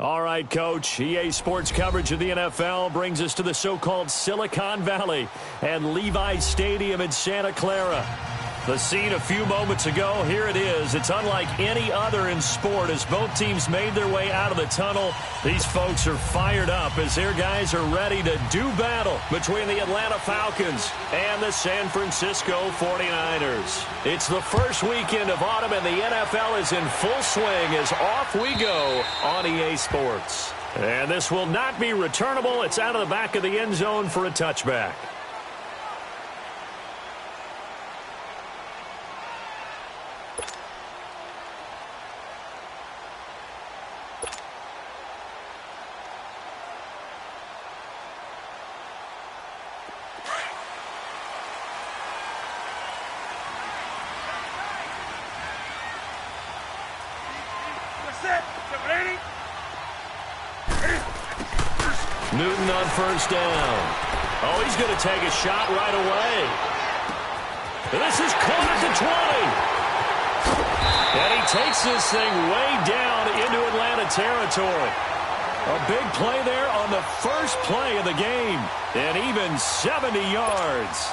All right, Coach. EA Sports coverage of the NFL brings us to the so-called Silicon Valley and Levi's Stadium in Santa Clara. The scene a few moments ago, here it is. It's unlike any other in sport as both teams made their way out of the tunnel. These folks are fired up as their guys are ready to do battle between the Atlanta Falcons and the San Francisco 49ers. It's the first weekend of autumn and the NFL is in full swing as off we go on EA Sports. And this will not be returnable. It's out of the back of the end zone for a touchback. Newton on first down. Oh, he's going to take a shot right away. This is caught at the 20. And he takes this thing way down into Atlanta territory. A big play there on the first play of the game. And even 70 yards.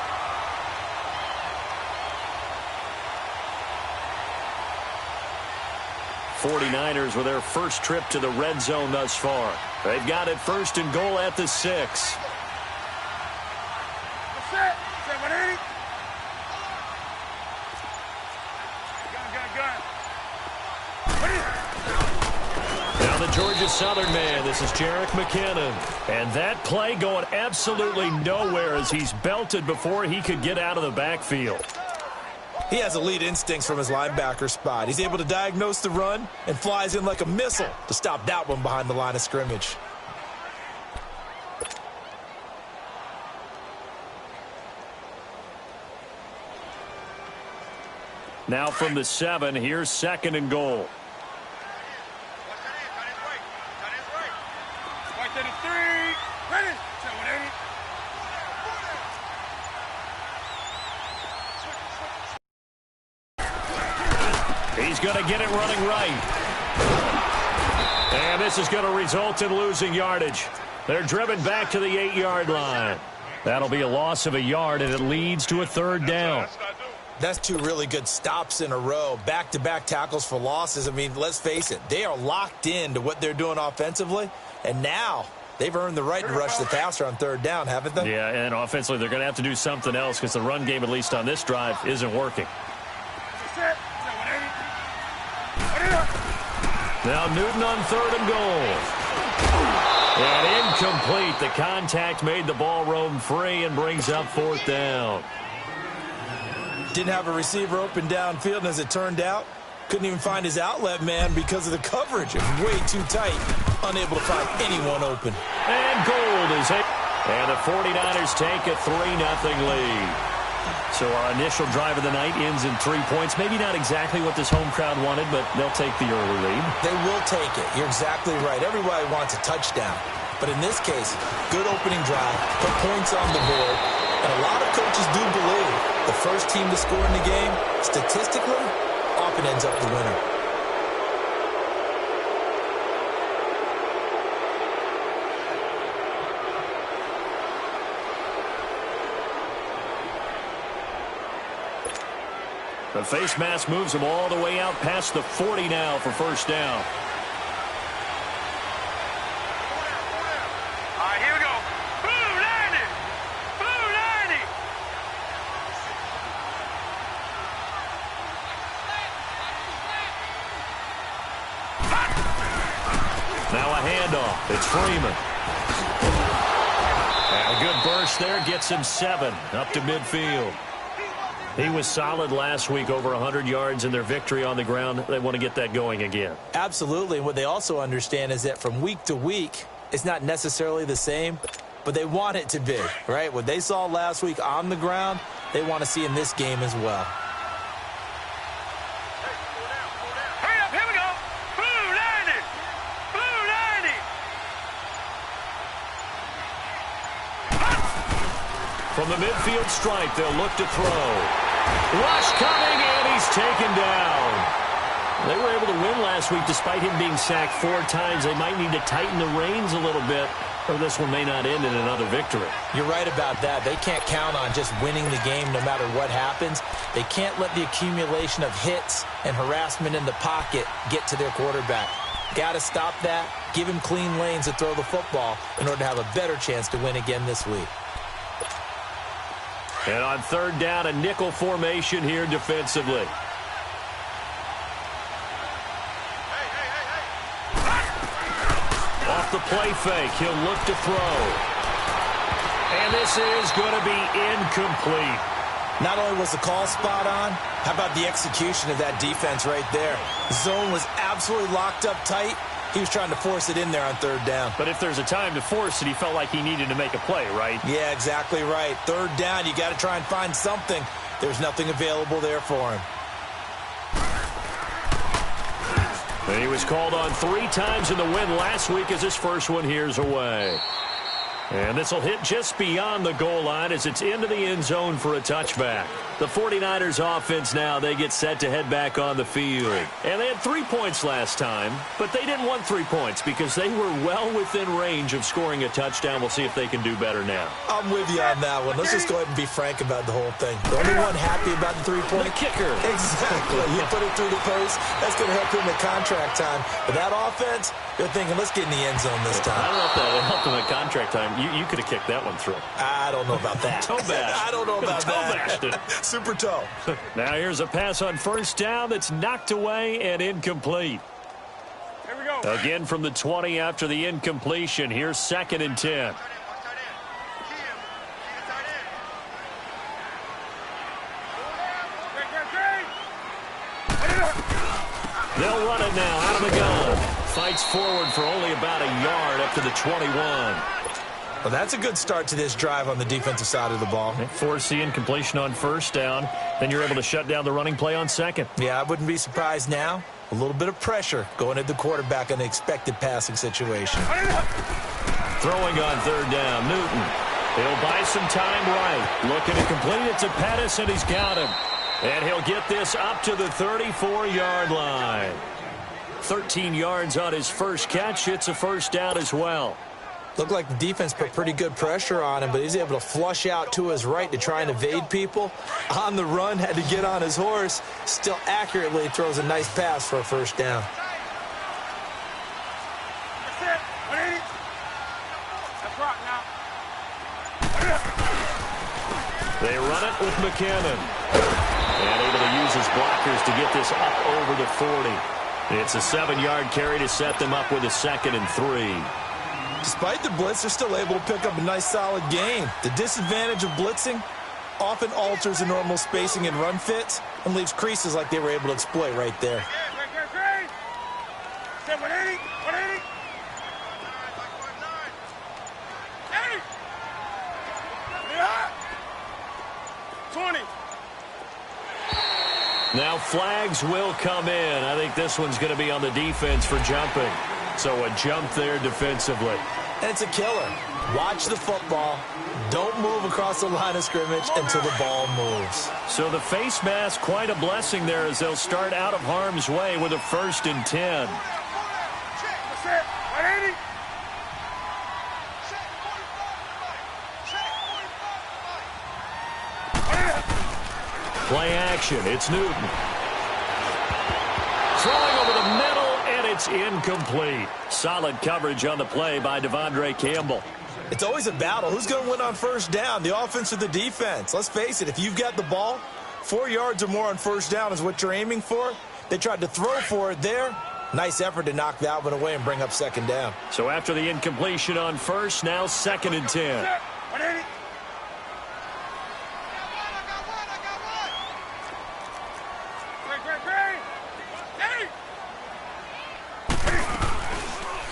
'49ers with their first trip to the red zone thus far. They've got it first and goal at the 6. Now the Georgia Southern man, this is Jerick McKinnon. And that play going absolutely nowhere as he's belted before he could get out of the backfield. He has elite instincts from his linebacker spot. He's able to diagnose the run and flies in like a missile to stop that one behind the line of scrimmage. Now from the 7, here's second and goal. He's going to get it running right. And this is going to result in losing yardage. They're driven back to the 8-yard line. That'll be a loss of a yard, and it leads to a third down. That's two really good stops in a row. Back-to-back tackles for losses. I mean, let's face it. They are locked into what they're doing offensively, and now they've earned the right to rush the passer on third down, haven't they? Yeah, and offensively they're going to have to do something else because the run game, at least on this drive, isn't working. Now Newton on third and goal. And incomplete. The contact made the ball roam free and brings up fourth down. Didn't have a receiver open downfield, and as it turned out, couldn't even find his outlet man because of the coverage. It was way too tight. Unable to find anyone open. And Gold is hit. And the 49ers take a 3-0 lead. So our initial drive of the night ends in 3 points. Maybe not exactly what this home crowd wanted, but they'll take the early lead. They will take it. You're exactly right. Everybody wants a touchdown. But in this case, good opening drive, put points on the board. And a lot of coaches do believe the first team to score in the game, statistically, often ends up the winner. The face mask moves him all the way out past the 40 now for first down. All right, here we go. Boom, 90. Boom, 90. Now a handoff. It's Freeman. And a good burst there gets him 7 up to midfield. He was solid last week, over 100 yards in their victory on the ground. They want to get that going again. Absolutely. What they also understand is that from week to week, it's not necessarily the same, but they want it to be, right? What they saw last week on the ground, they want to see in this game as well. Hurry up, here we go. Boom, 90. Boom, 90. From the midfield stripe, they'll look to throw. Rush coming, and he's taken down. They were able to win last week despite him being sacked 4 times. They might need to tighten the reins a little bit, or this one may not end in another victory. You're right about that. They can't count on just winning the game no matter what happens. They can't let the accumulation of hits and harassment in the pocket get to their quarterback. Got to stop that, give him clean lanes to throw the football in order to have a better chance to win again this week. And on 3rd down, a nickel formation here defensively. Off the play fake, he'll look to throw. And this is going to be incomplete. Not only was the call spot on, how about the execution of that defense right there? The zone was absolutely locked up tight. He was trying to force it in there on 3rd down. But if there's a time to force it, he felt like he needed to make a play, right? Yeah, exactly right. 3rd down, you got to try and find something. There's nothing available there for him. And he was called on 3 times in the win last week as his first one here's away. And this will hit just beyond the goal line as it's into the end zone for a touchback. The 49ers offense now, they get set to head back on the field. And they had 3 points last time, but they didn't want 3 points because they were well within range of scoring a touchdown. We'll see if they can do better now. I'm with you on that one. Let's just go ahead and be frank about the whole thing. The only one happy about the 3-point? The kicker. Exactly. You put it through the post. That's going to help him at contract time. But that offense, they're thinking, let's get in the end zone this time. I don't know if that helped him at contract time. You could have kicked that one through. I don't know about that. Toe bash. I don't know about that. Toe bashed it. Super toe. Now here's a pass on 1st down that's knocked away and incomplete. Here we go. Again from the 20 after the incompletion. Here's 2nd and 10. They'll run it now out of the gun. Fights forward for only about a yard up to the 21. Well, that's a good start to this drive on the defensive side of the ball. Force the incompletion on 1st down. Then you're able to shut down the running play on 2nd. Yeah, I wouldn't be surprised now. A little bit of pressure going at the quarterback in the expected passing situation. Throwing on 3rd down, Newton. He'll buy some time right. Looking to complete it to Pettis, and he's got him. And he'll get this up to the 34-yard line. 13 yards on his first catch. It's a 1st down as well. Looked like the defense put pretty good pressure on him, but he's able to flush out to his right to try and evade people. On the run, had to get on his horse. Still accurately throws a nice pass for a 1st down. That's it. 180. That's rock now. They run it with McKinnon. And able to use his blockers to get this up over the 40. It's a 7-yard carry to set them up with a 2nd and 3. Despite the blitz, they're still able to pick up a nice solid gain. The disadvantage of blitzing often alters the normal spacing and run fits and leaves creases like they were able to exploit right there. Great. Say 180. 180. 80. Yeah. 20. Now flags will come in. I think this one's going to be on the defense for jumping. So a jump there defensively. And it's a killer. Watch the football. Don't move across the line of scrimmage until the ball moves. So the face mask, quite a blessing there as they'll start out of harm's way with a 1st and 10. That's it. 180. Play action. It's Newton. Throwing over the middle, and it's incomplete. Solid coverage on the play by Devondre Campbell. It's always a battle. Who's going to win on 1st down, the offense or the defense? Let's face it, if you've got the ball, 4 yards or more on 1st down is what you're aiming for. They tried to throw for it there. Nice effort to knock that one away and bring up 2nd down. So after the incompletion on 1st, now 2nd and 10. 180.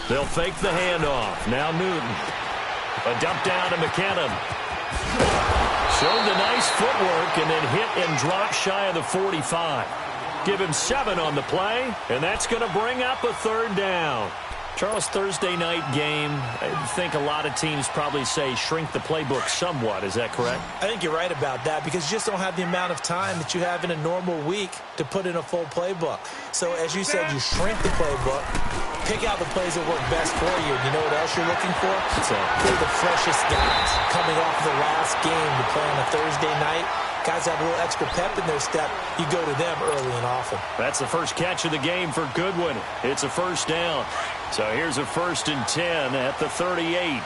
They'll fake the handoff. Now Newton. A dump down to McKinnon. Showed the nice footwork and then hit and drop shy of the 45. Give him 7 on the play, and that's going to bring up a 3rd down. Charles, Thursday night game, I think a lot of teams probably say shrink the playbook somewhat. Is that correct? I think you're right about that because you just don't have the amount of time that you have in a normal week to put in a full playbook. So as you said, you shrink the playbook, pick out the plays that work best for you. And you know what else you're looking for? They're the freshest guys coming off the last game to play on a Thursday night. Guys have a little extra pep in their step. You go to them early and often. That's the first catch of the game for Goodwin. It's a first down. So here's a 1st and 10 at the 38.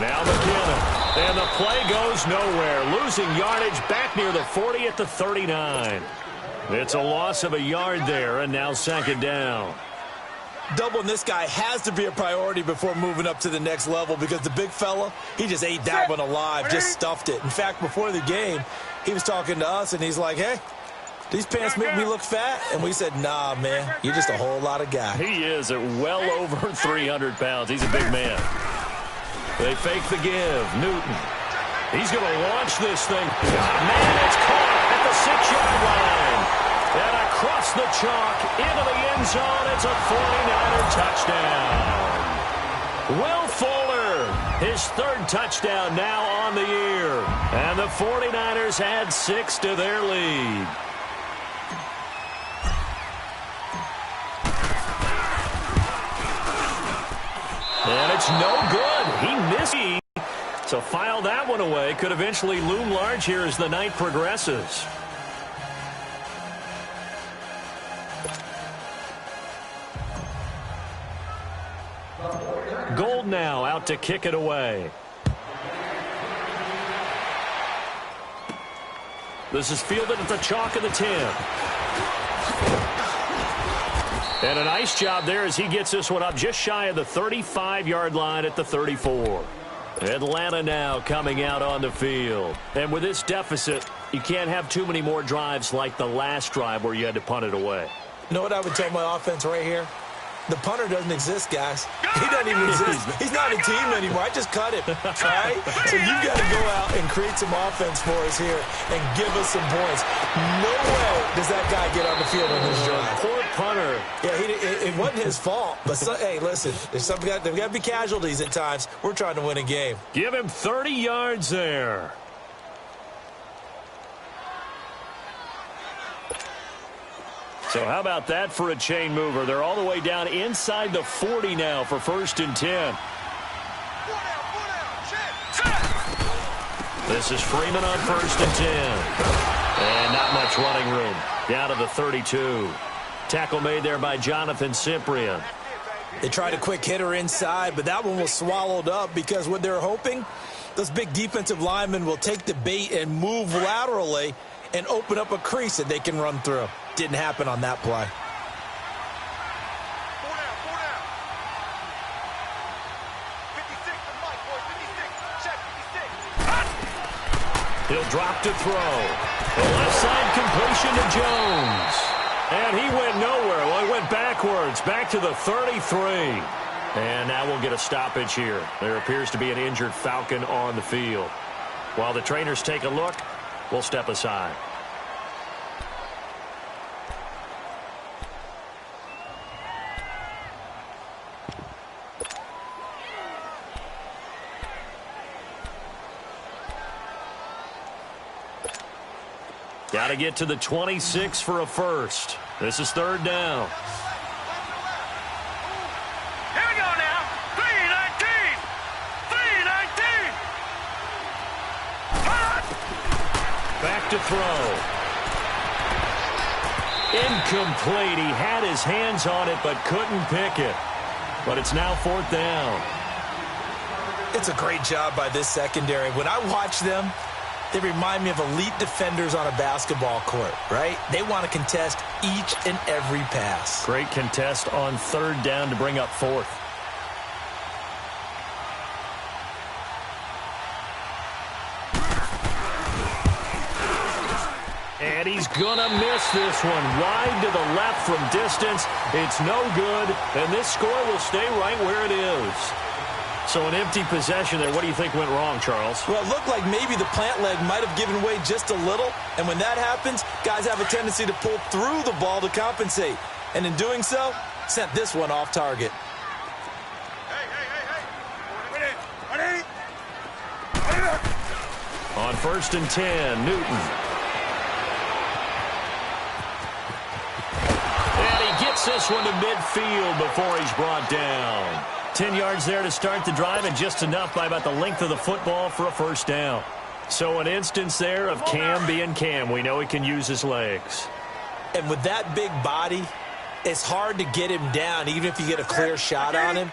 Now McKinnon. And the play goes nowhere. Losing yardage back near the 40 at the 39. It's a loss of a yard there, and now 2nd down. Doubling this guy has to be a priority before moving up to the next level because the big fella, he just ate that one alive, just stuffed it. In fact, before the game, he was talking to us, and he's like, hey, these pants make me look fat? And we said, nah, man, you're just a whole lot of guy. He is at well over 300 pounds. He's a big man. They fake the give. Newton. He's going to launch this thing. Man, it's caught at the 6-yard line. And across the chalk into the end zone. It's a 49er touchdown. Will Fuller, his 3rd touchdown now on the year. And the 49ers add 6 to their lead. And it's no good. He missed. So file that one away. Could eventually loom large here as the night progresses. Gold now out to kick it away. This is fielded at the chalk of the 10. And a nice job there as he gets this one up just shy of the 35-yard line at the 34. Atlanta now coming out on the field. And with this deficit, you can't have too many more drives like the last drive where you had to punt it away. You know what I would tell my offense right here? The punter doesn't exist, guys. He doesn't even exist. He's not a team anymore. I just cut him. All right? So you've got to go out and create some offense for us here and give us some points. No way does that guy get on the field on this drive. Poor punter. Yeah, it wasn't his fault. But, hey, listen, there's got to be casualties at times. We're trying to win a game. Give him 30 yards there. So how about that for a chain mover? They're all the way down inside the 40 now for 1st and 10. This is Freeman on 1st and 10. And not much running room. Down to the 32. Tackle made there by Jonathan Cyprien. They tried a quick hitter inside, but that one was swallowed up because what they're hoping, those big defensive linemen will take the bait and move laterally and open up a crease that they can run through. Didn't happen on that play. He'll drop to throw. The left side completion to Jones. And he went nowhere. Well, he went backwards, back to the 33. And now we'll get a stoppage here. There appears to be an injured Falcon on the field. While the trainers take a look, we'll step aside. Got to get to the 26 for a first. This is 3rd down. Here we go now. 319. 319. Back to throw. Incomplete. He had his hands on it but couldn't pick it. But it's now 4th down. It's a great job by this secondary. When I watch them, they remind me of elite defenders on a basketball court, right? They want to contest each and every pass. Great contest on 3rd down to bring up 4th. And And he's going to miss this one. Wide to the left from distance. It's no good, and this score will stay right where it is. So an empty possession there. What do you think went wrong, Charles? Well, it looked like maybe the plant leg might have given way just a little, and when that happens, guys have a tendency to pull through the ball to compensate. And in doing so, sent this one off target. On 1st and 10, Newton. And he gets this one to midfield before he's brought down. 10 yards there to start the drive, and just enough by about the length of the football for a first down. So an instance there of Cam being Cam. We know he can use his legs. And with that big body, it's hard to get him down, even if you get a clear shot on him.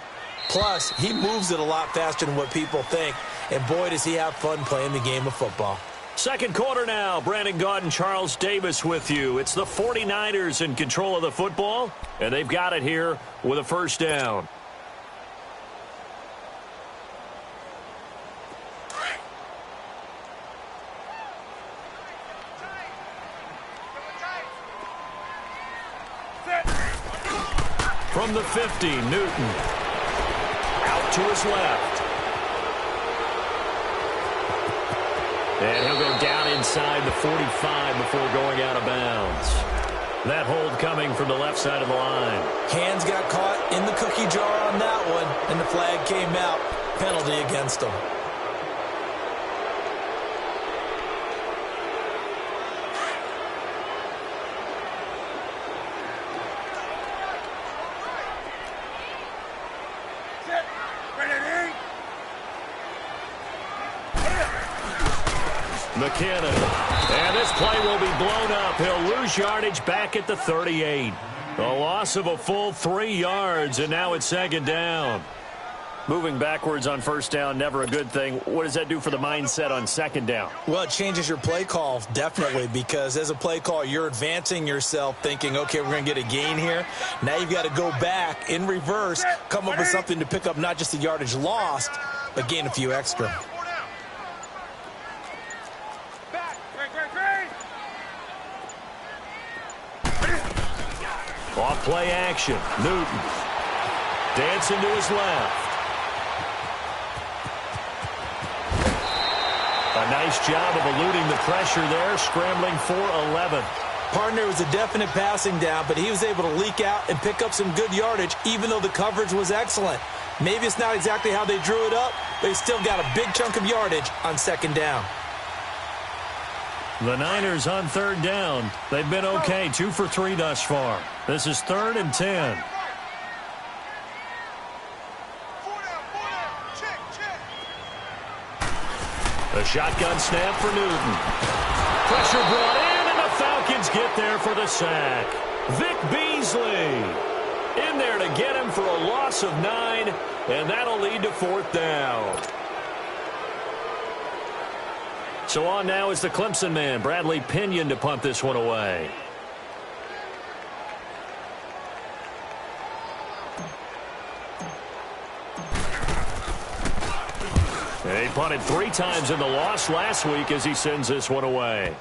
Plus, he moves it a lot faster than what people think. And boy, does he have fun playing the game of football. Second quarter now. Brandon Gaudin and Charles Davis with you. It's the 49ers in control of the football, and they've got it here with a first down. From the 50, Newton. Out to his left. And he'll go down inside the 45 before going out of bounds. That hold coming from the left side of the line. Hands got caught in the cookie jar on that one, and the flag came out. Penalty against him. McKinnon. And this play will be blown up. He'll lose yardage back at the 38. A loss of a full 3 yards, and now it's second down. Moving backwards on first down, never a good thing. What does that do for the mindset on second down? Well, it changes your play call, definitely, because as a play call, you're advancing yourself thinking, okay, we're going to get a gain here. Now you've got to go back in reverse, come up with something to pick up not just the yardage lost, but gain a few extra. Off play action. Newton. Dancing to his left. A nice job of eluding the pressure there, scrambling for 11. Partner was a definite passing down, but he was able to leak out and pick up some good yardage, even though the coverage was excellent. Maybe it's not exactly how they drew it up, but he still got a big chunk of yardage on second down. The Niners on third down. They've been okay, 2 for 3 thus far. This is 3rd and 10. A shotgun snap for Newton. Pressure brought in, and the Falcons get there for the sack. Vic Beasley in there to get him for a loss of 9, and that'll lead to 4th down. So on now is the Clemson man, Bradley Pinion, to punt this one away. And he punted 3 times in the loss last week as he sends this one away.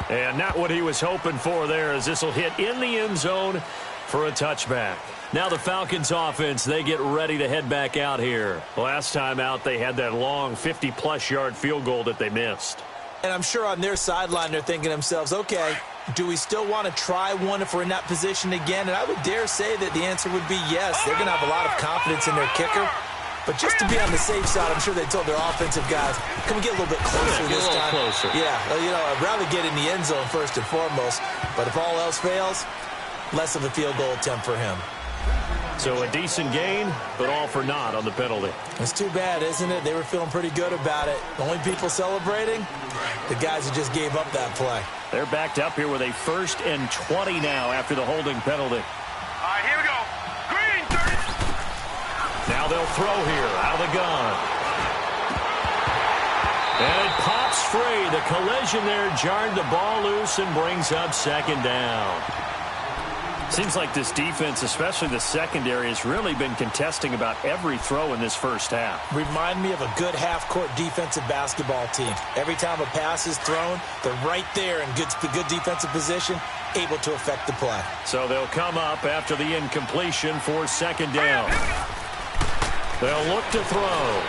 And not what he was hoping for there, as this will hit in the end zone for a touchback. Now the Falcons offense, they get ready to head back out here. Last time out, they had that long 50-plus yard field goal that they missed. And I'm sure on their sideline, they're thinking to themselves, okay, do we still want to try one if we're in that position again? And I would dare say that the answer would be yes. They're going to have a lot of confidence in their kicker. But just to be on the safe side, I'm sure they told their offensive guys, can we get a little bit closer this time? Closer. Yeah, well, you know, I'd rather get in the end zone first and foremost. But if all else fails, less of a field goal attempt for him. So a decent gain, but all for naught on the penalty. It's too bad, isn't it? They were feeling pretty good about it. The only people celebrating, the guys who just gave up that play. They're backed up here with a 1st and 20 now after the holding penalty. All right, here we go. Green, 30. Now they'll throw here out of the gun. And it pops free. The collision there jarred the ball loose and brings up 2nd down. Seems like this defense, especially the secondary, has really been contesting about every throw in this first half. Remind me of a good half-court defensive basketball team. Every time a pass is thrown, they're right there in good defensive position, able to affect the play. So they'll come up after the incompletion for second down. They'll look to throw.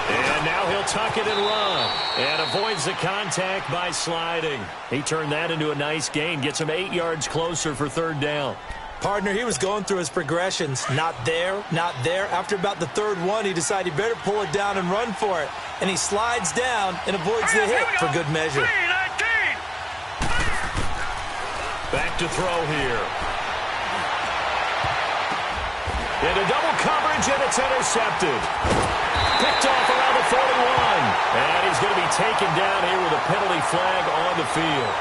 And now he'll tuck it and run. And avoids the contact by sliding. He turned that into a nice gain. Gets him 8 yards closer for third down. Partner, he was going through his progressions. Not there, not there. After about the third one, he decided he better pull it down and run for it. And he slides down and avoids the hit for good measure. Back to throw here. Into double coverage, and it's intercepted. Picked off around the 41. And he's going to be taken down here with a penalty flag on the field.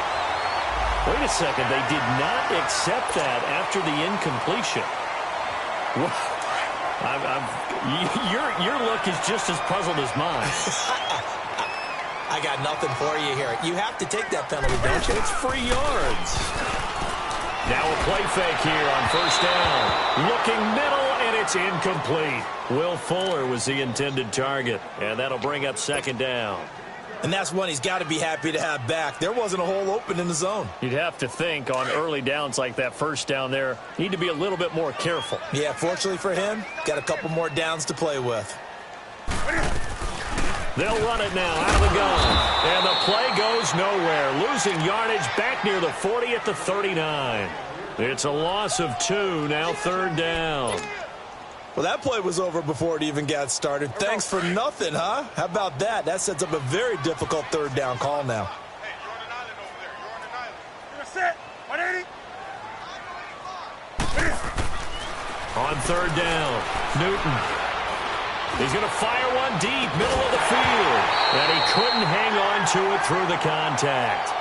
Wait a second. They did not accept that after the incompletion. Your look is just as puzzled as mine. I got nothing for you here. You have to take that penalty, don't you? It's free yards. Now a play fake here on first down. Looking middle, and it's incomplete. Will Fuller was the intended target, and that'll bring up second down. And that's one he's got to be happy to have back. There wasn't a hole open in the zone. You'd have to think on early downs like that first down there, need to be a little bit more careful. Yeah, fortunately for him, got a couple more downs to play with. They'll run it now out of the gun. And the play goes nowhere. Losing yardage back near the 40 at the 39. It's a loss of 2, now third down. Well, that play was over before it even got started. Thanks for nothing, huh? How about that? That sets up a very difficult third down call now. Hey, you're on an island over there. You're on an island. You're gonna set. 180. On third down, Newton. He's going to fire one deep, middle of the field. And he couldn't hang on to it through the contact.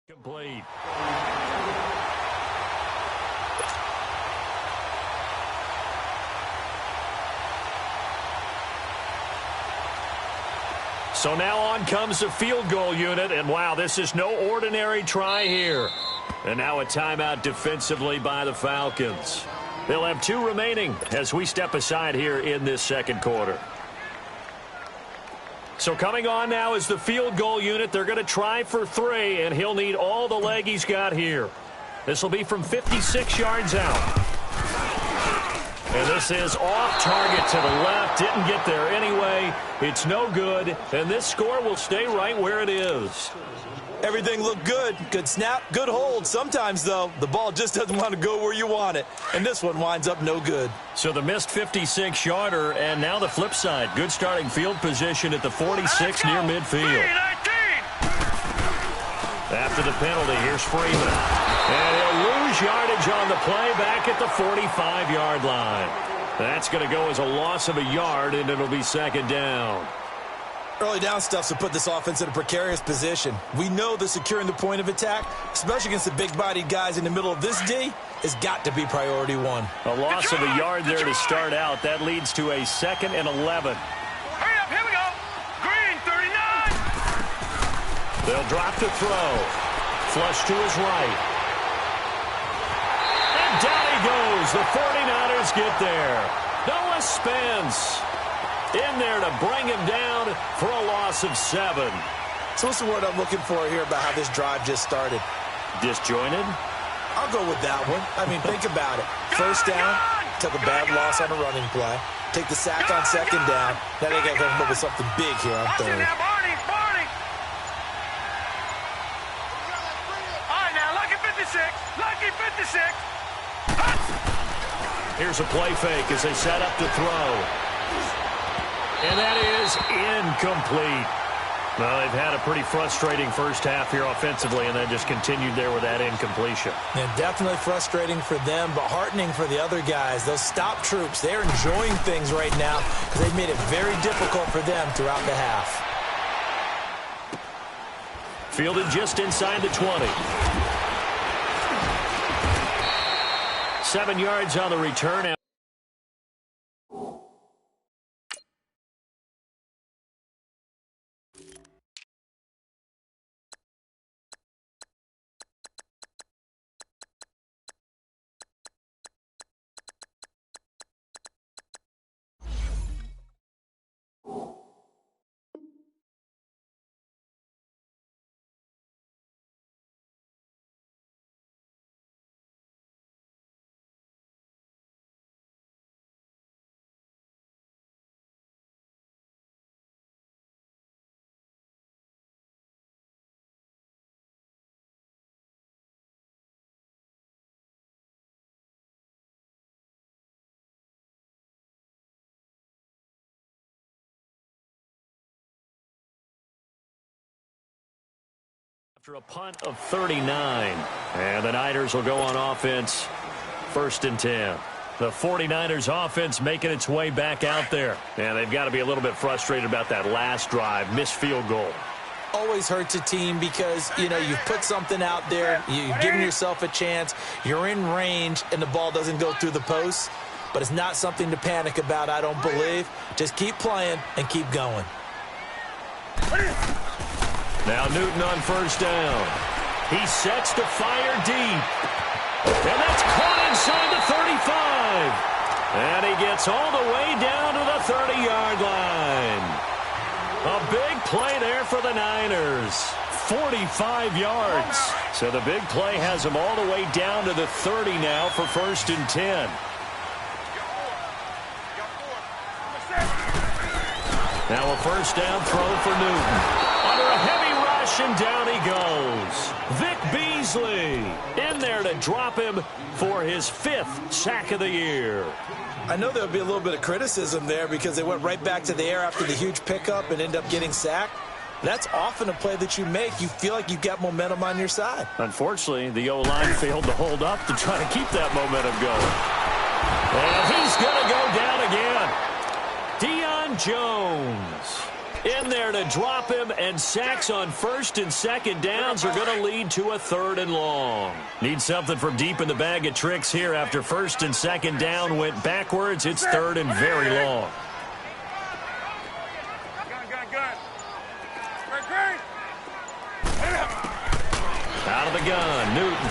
Complete. So now on comes the field goal unit, and wow, this is no ordinary try here. And now a timeout defensively by the Falcons. They'll have 2 remaining as we step aside here in this second quarter. So coming on now is the field goal unit. They're going to try for 3, and he'll need all the leg he's got here. This will be from 56 yards out. And this is off target to the left. Didn't get there anyway. It's no good, and this score will stay right where it is. Everything looked good. Good snap, good hold. Sometimes, though, the ball just doesn't want to go where you want it. And this one winds up no good. So the missed 56-yarder, and now the flip side. Good starting field position at the 46 near midfield. After the penalty, here's Freeman. And he'll lose yardage on the play back at the 45-yard line. That's going to go as a loss of a yard, and it'll be second down. Early down stuff to put this offense in a precarious position. We know that securing the point of attack, especially against the big-bodied guys in the middle of this D, has got to be priority 1. A loss of a yard there to start out. That leads to a 2nd and 11. Hurry up, here we go. Green, 39. They'll drop to throw. Flush to his right. And down he goes. The 49ers get there. Noah Spence in there to bring him down for a loss of 7. So what's the word I'm looking for here about how this drive just started? Disjointed? I'll go with that one. I mean, think about it. First down, took a bad loss on a running play. Take the sack on second down. Now they got to come up with something big here on third. Barney. All right, now, lucky 56. Lucky 56. 56. Here's a play fake as they set up to throw. And that is incomplete. Well, they've had a pretty frustrating first half here offensively, and then just continued there with that incompletion. And definitely frustrating for them, but heartening for the other guys. Those stop troops, they're enjoying things right now because they've made it very difficult for them throughout the half. Fielded just inside the 20. 7 yards on the return. After a punt of 39, and the Niners will go on offense, 1st and 10. The 49ers offense making its way back out there. And they've got to be a little bit frustrated about that last drive, missed field goal. Always hurts a team because, you know, you've put something out there, you've given yourself a chance, you're in range, and the ball doesn't go through the posts. But it's not something to panic about, I don't believe. Just keep playing and keep going. Now Newton on 1st down. He sets to fire deep. And that's caught inside the 35. And he gets all the way down to the 30-yard line. A big play there for the Niners. 45 yards. So the big play has him all the way down to the 30 now for 1st and 10. Now a 1st down throw for Newton. Under a heavy rush, and down he goes. Vic Beasley in there to drop him for his 5th sack of the year. I know there'll be a little bit of criticism there because they went right back to the air after the huge pickup and end up getting sacked. That's often a play that you make. You feel like you've got momentum on your side. Unfortunately, the O-line failed to hold up to try to keep that momentum going. And he's going to go down again. Deion Jones in there to drop him, and sacks on 1st and 2nd downs are going to lead to a 3rd and long. Need something from deep in the bag of tricks here after 1st and 2nd down went backwards. It's 3rd and very long. Out of the gun, Newton.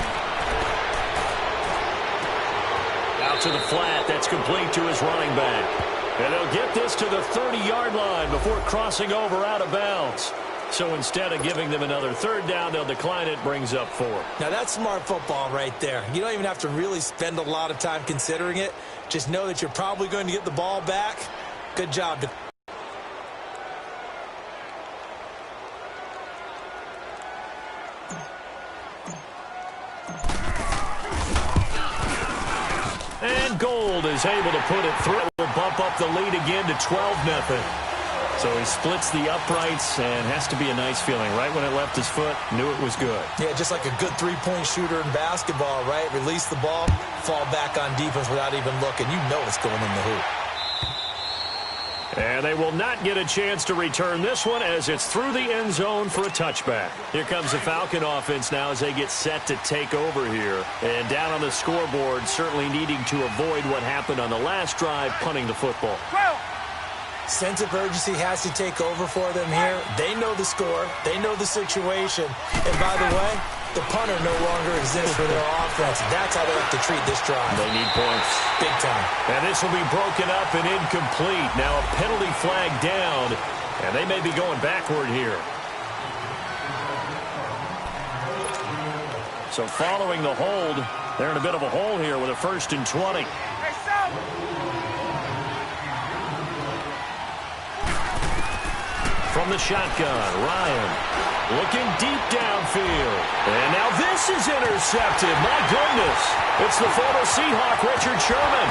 Out to the flat. That's complete to his running back. And they'll get this to the 30-yard line before crossing over out of bounds. So instead of giving them another 3rd down, they'll decline it, brings up 4. Now that's smart football right there. You don't even have to really spend a lot of time considering it. Just know that you're probably going to get the ball back. Good job. And Gold is able to put it through. Will bump up the lead again to 12-0. So he splits the uprights, and has to be a nice feeling. Right when it left his foot, knew it was good. Yeah, just like a good three-point shooter in basketball, right? Release the ball, fall back on defense without even looking. You know it's going in the hoop. And they will not get a chance to return this one as it's through the end zone for a touchback. Here comes the Falcon offense now as they get set to take over here. And down on the scoreboard, certainly needing to avoid what happened on the last drive, punting the football. Sense of urgency has to take over for them here. They know the score. They know the situation. And by the way, the punter no longer exists for their offense. That's how they have to treat this drive. They need points. Big time. And this will be broken up and incomplete. Now a penalty flag down, and they may be going backward here. So following the hold, they're in a bit of a hole here with a 1st and 20. From the shotgun, Ryan looking deep downfield. And now this This is intercepted. My goodness. It's the former Seahawk, Richard Sherman.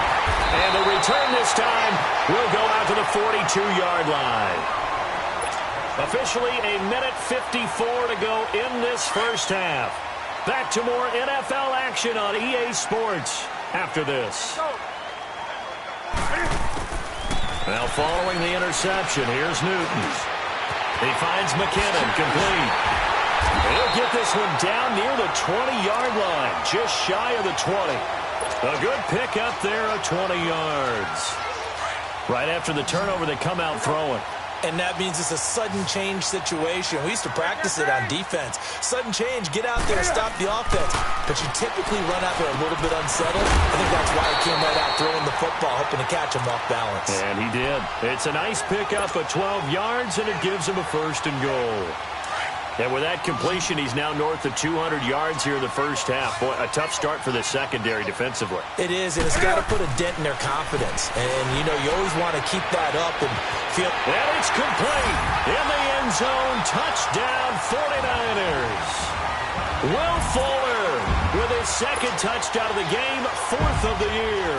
And the return this time will go out to the 42-yard line. Officially a minute 54 to go in this first half. Back to more NFL action on EA Sports after this. Now following the interception, here's Newton. He finds McKinnon, complete. He'll get this one down near the 20-yard line, just shy of the 20. A good pick up there of 20 yards. Right after the turnover, they come out throwing. And that means it's a sudden change situation. We used to practice it on defense. Sudden change, get out there and stop the offense. But you typically run out there a little bit unsettled. I think that's why he came right out throwing the football, hoping to catch him off balance. And he did. It's a nice pickup of 12 yards, and it gives him a 1st and goal. And with that completion, he's now north of 200 yards here in the first half. Boy, a tough start for the secondary defensively. It is, and it's got to put a dent in their confidence. And, you know, you always want to keep that up and feel... And it's complete in the end zone. Touchdown, 49ers. Will Fuller with his 2nd touchdown of the game, 4th of the year.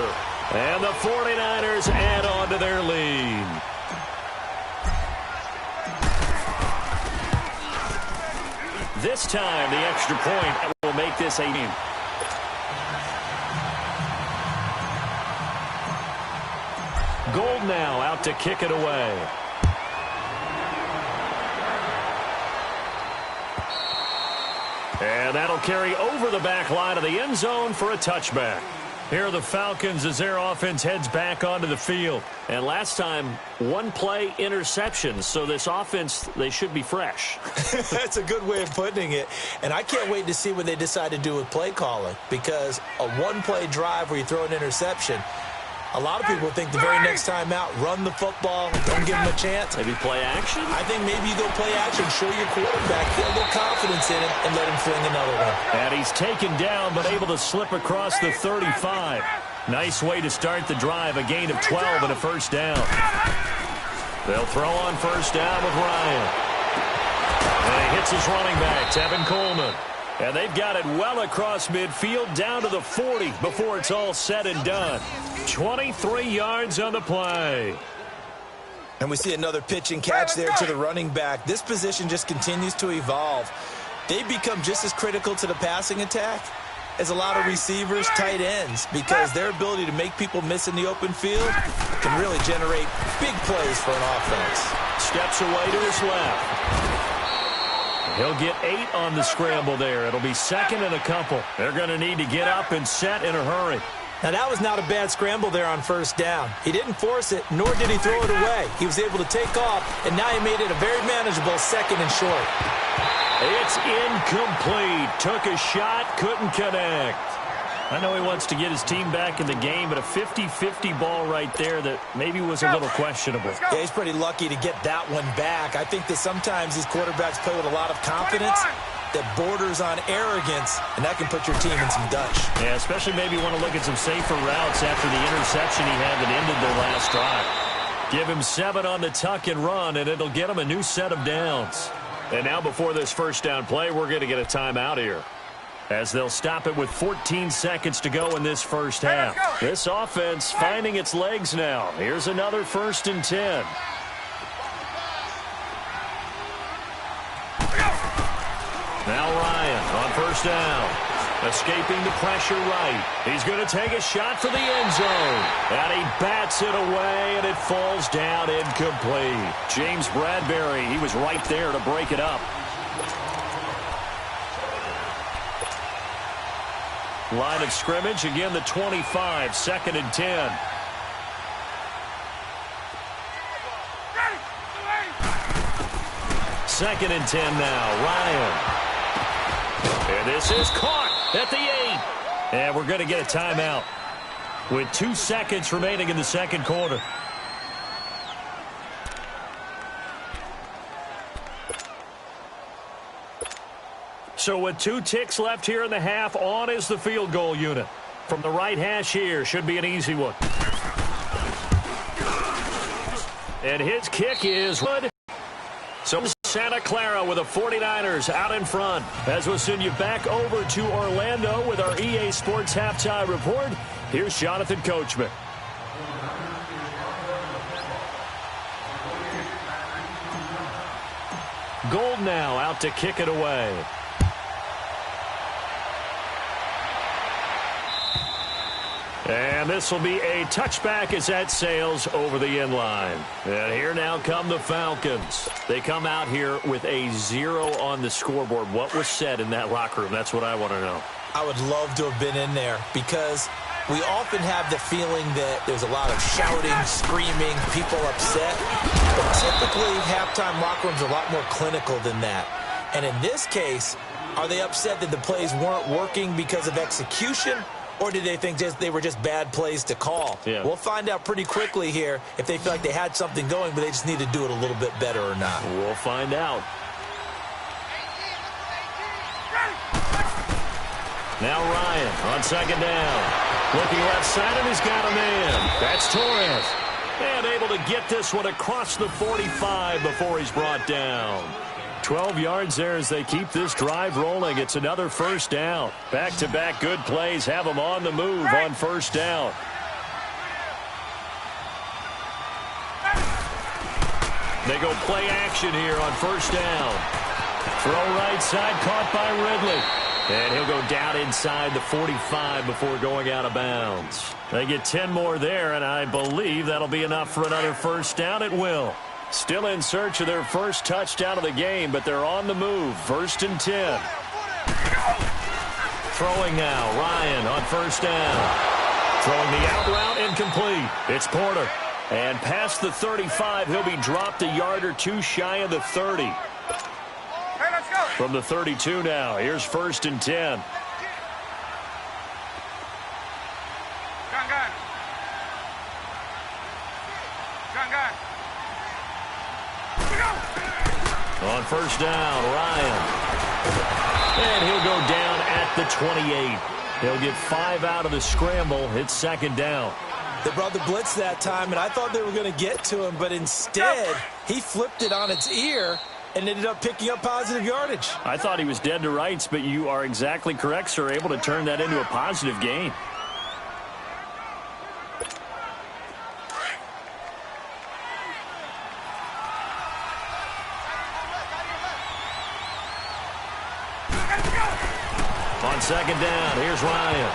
And the 49ers add on to their lead. This time, the extra point will make this a game. Gold now out to kick it away. And that'll carry over the back line of the end zone for a touchback. Here are the Falcons as their offense heads back onto the field. And last time, 1-play interceptions. So this offense, they should be fresh. That's a good way of putting it. And I can't wait to see what they decide to do with play calling. Because a 1-play drive where you throw an interception, a lot of people think the very next time out, run the football, don't give them a chance. Maybe play action? I think maybe you go play action, show your quarterback, get a little confidence in him, and let him fling another one. And he's taken down, but able to slip across the 35. Nice way to start the drive, a gain of 12 and a 1st down. They'll throw on 1st down with Ryan. And he hits his running back, Tevin Coleman. And they've got it well across midfield, down to the 40 before it's all said and done. 23 yards on the play. And we see another pitch and catch there to the running back. This position just continues to evolve. They become just as critical to the passing attack as a lot of receivers, tight ends, because their ability to make people miss in the open field can really generate big plays for an offense. Steps away to his left. He'll get 8 on the scramble there. It'll be 2nd and a couple. They're going to need to get up and set in a hurry. Now, that was not a bad scramble there on 1st down. He didn't force it, nor did he throw it away. He was able to take off, and now he made it a very manageable 2nd and short. It's incomplete. Took a shot, couldn't connect. I know he wants to get his team back in the game, but a 50-50 ball right there that maybe was a little questionable. Yeah, he's pretty lucky to get that one back. I think that sometimes these quarterbacks play with a lot of confidence that borders on arrogance, and that can put your team in some Dutch. Yeah, especially maybe want to look at some safer routes after the interception he had that ended their last drive. Give him 7 on the tuck and run, and it'll get him a new set of downs. And now before this 1st down play, we're going to get a timeout here, as they'll stop it with 14 seconds to go in this first half. This offense finding its legs now. Here's another 1st and 10. Now Ryan on 1st down. Escaping the pressure right. He's going to take a shot for the end zone. And he bats it away, and it falls down incomplete. James Bradbury, he was right there to break it up. Line of scrimmage, again the 25, 2nd and 10. Second and 10 now, Ryan. And this is caught at the 8. And we're going to get a timeout with 2 seconds remaining in the 2nd quarter. So with 2 ticks left here in the half, on is the field goal unit. From the right hash here, should be an easy one. And his kick is good. So Santa Clara with the 49ers out in front. As we'll send you back over to Orlando with our EA Sports Halftime Report, here's Jonathan Coachman. Gold now out to kick it away. And this will be a touchback as that sails over the end line. And here now come the Falcons. They come out here with a 0 on the scoreboard. What was said in that locker room? That's what I want to know. I would love to have been in there because we often have the feeling that there's a lot of shouting, screaming, people upset. But typically, halftime locker rooms are a lot more clinical than that. And in this case, are they upset that the plays weren't working because of execution? Or did they think they were just bad plays to call? Yeah. We'll find out pretty quickly here if they feel like they had something going, but they just need to do it a little bit better or not. We'll find out. Now Ryan on second down. Looking left side, and he's got a man. That's Torres. And able to get this one across the 45 before he's brought down. 12 yards there as they keep this drive rolling. It's another first down. Back-to-back good plays have them on the move on first down. They go play action here on first down. Throw right side, caught by Ridley. And he'll go down inside the 45 before going out of bounds. They get 10 more there, and I believe that'll be enough for another first down. It will. Still in search of their first touchdown of the game, but they're on the move. 1st and 10. Throwing now, Ryan on first down. Throwing the out route, incomplete. It's Porter. And past the 35, he'll be dropped a yard or two shy of the 30. Hey, let's go. From the 32 now, here's 1st and 10. On first down, Ryan. And he'll go down at the 28. He'll get 5 out of the scramble. It's second down. They brought the blitz that time, and I thought they were going to get to him, but instead, he flipped it on its ear and ended up picking up positive yardage. I thought he was dead to rights, but you are exactly correct, sir. Able to turn that into a positive gain. On second down, here's Ryan.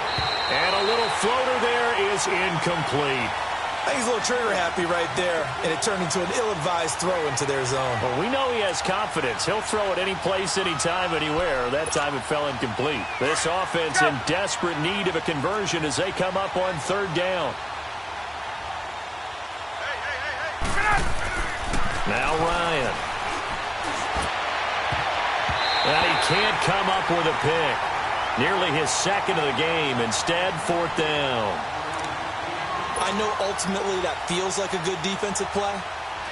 And a little floater there is incomplete. I think he's a little trigger happy right there, and it turned into an ill-advised throw into their zone. Well, we know he has confidence. He'll throw it any place, anytime, anywhere. That time it fell incomplete. This offense in desperate need of a conversion as they come up on third down. Now Ryan. And he can't come up with a pick. Nearly his second of the game. Instead, 4th down. I know ultimately that feels like a good defensive play,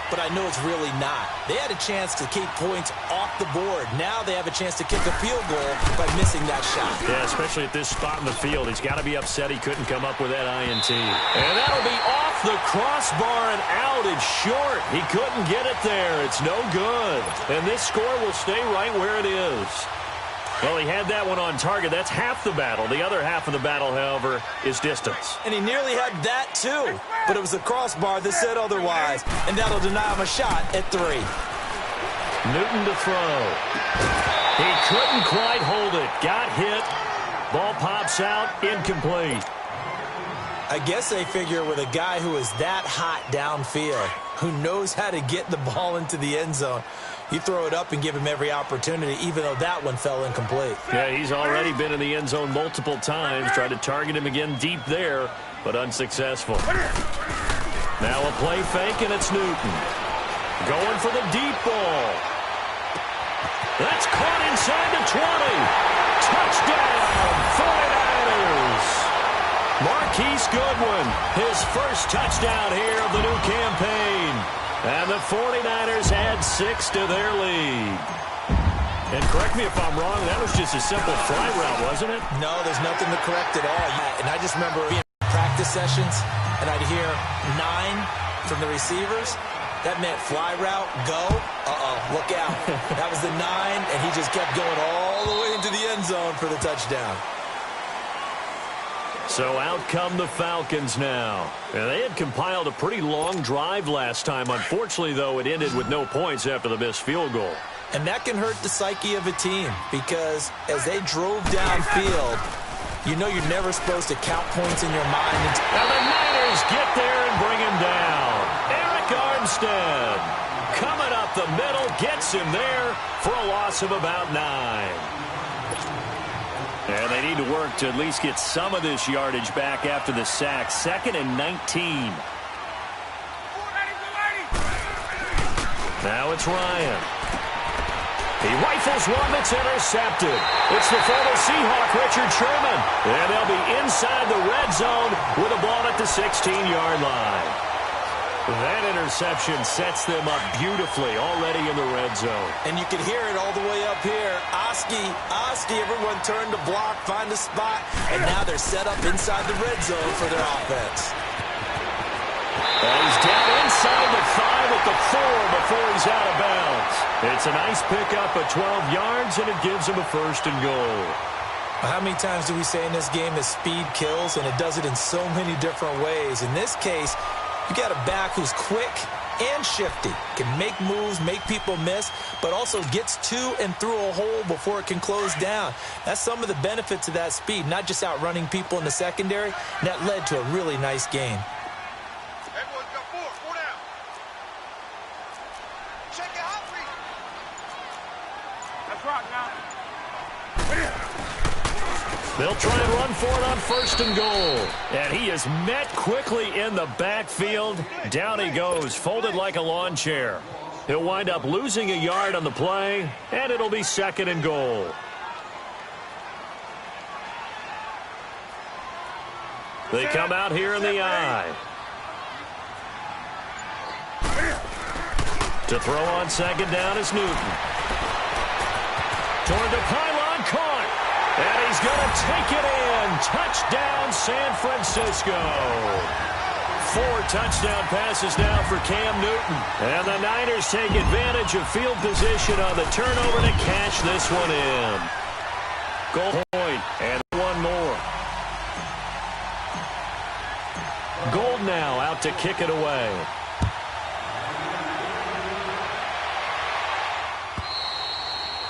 but I know it's really not. They had a chance to keep points off the board. Now they have a chance to kick a field goal by missing that shot. Yeah, especially at this spot in the field. He's got to be upset he couldn't come up with that INT. And that'll be off the crossbar and out. It's short. He couldn't get it there. It's no good. And this score will stay right where it is. Well, he had that one on target. That's half the battle. The other half of the battle, however, is distance. And he nearly had that, too. But it was the crossbar that said otherwise. And that'll deny him a shot at 3. Newton to throw. He couldn't quite hold it. Got hit. Ball pops out. Incomplete. I guess they figure with a guy who is that hot downfield, who knows how to get the ball into the end zone, you throw it up and give him every opportunity, even though that one fell incomplete. Yeah, he's already been in the end zone multiple times. Tried to target him again deep there, but unsuccessful. Now a play fake, and it's Newton. Going for the deep ball. That's caught inside the 20. Touchdown, 49ers. Marquise Goodwin, his first touchdown here of the new campaign. And the 49ers add 6 to their lead. And correct me if I'm wrong, that was just a simple fly route, wasn't it? No, there's nothing to correct at all. And I just remember being in practice sessions, and I'd hear 9 from the receivers, That meant fly route, go. Look out. That was the 9, and he just kept going all the way into the end zone for the touchdown. So out come the Falcons now. And they had compiled a pretty long drive last time. Unfortunately, though, it ended with no points after the missed field goal. And that can hurt the psyche of a team because as they drove downfield, you know you're never supposed to count points in your mind. And the Niners get there and bring him down. Eric Armstead coming up the middle, gets him there for a loss of about 9. And they need to work to at least get some of this yardage back after the sack. 2nd and 19. Now it's Ryan. He rifles one that's intercepted. It's the former Seahawk, Richard Sherman. And they'll be inside the red zone with a ball at the 16-yard line. That interception sets them up beautifully already in the red zone. And you can hear it all the way up here. Oski, everyone turned to block, find a spot, and now they're set up inside the red zone for their offense. And he's down inside the 5 at the 4 before he's out of bounds. It's a nice pickup of 12 yards, and it gives him a 1st and goal. How many times do we say in this game that speed kills, and it does it in so many different ways? In this case, you got a back who's quick and shifty, can make moves, make people miss, but also gets to and through a hole before it can close down. That's some of the benefits of that speed, not just outrunning people in the secondary, and that led to a really nice game. Everyone's got 4 down. Check it out, please. Let's rock now. They'll try and run for it on 1st and goal. And he is met quickly in the backfield. Down he goes, folded like a lawn chair. He'll wind up losing a yard on the play, and it'll be 2nd and goal. They come out here in the eye. To throw on 2nd down is Newton. Toward the pylon, caught. And he's going to take it in. Touchdown, San Francisco. 4 touchdown passes now for Cam Newton. And the Niners take advantage of field position on the turnover to cash this one in. Goal point, and one more. Gold now out to kick it away.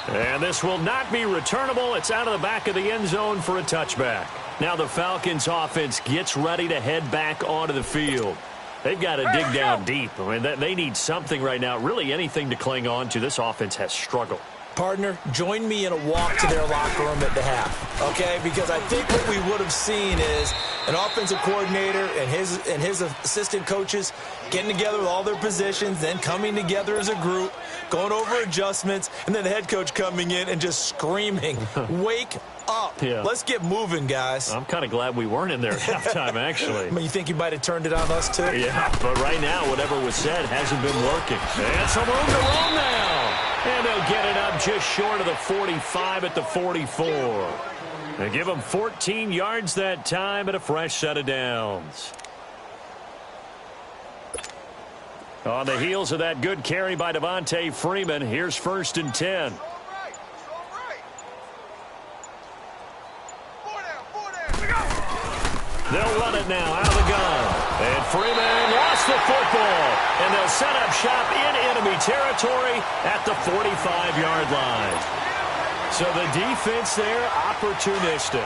And this will not be returnable. It's out of the back of the end zone for a touchback. Now the Falcons offense gets ready to head back onto the field. They've got to dig down deep. I mean, they need something right now, really anything to cling on to. This offense has struggled. Partner, join me in a walk to their locker room at the half, okay? Because I think what we would have seen is an offensive coordinator and his assistant coaches getting together with all their positions, then coming together as a group, going over adjustments, and then the head coach coming in and just screaming, wake up. Yeah. Let's get moving, guys. I'm kind of glad we weren't in there at halftime, actually. I mean, you think you might have turned it on us, too? Yeah, but right now, whatever was said hasn't been working. And some room to roll now. And they'll get it up just short of the 45 at the 44. They give them 14 yards that time and a fresh set of downs. On the heels of that good carry by Devontae Freeman, here's 1st and 10. They'll run it now out of the gun. And Freeman lost the football. And they'll set up shop in enemy territory at the 45-yard line. So the defense there, opportunistic.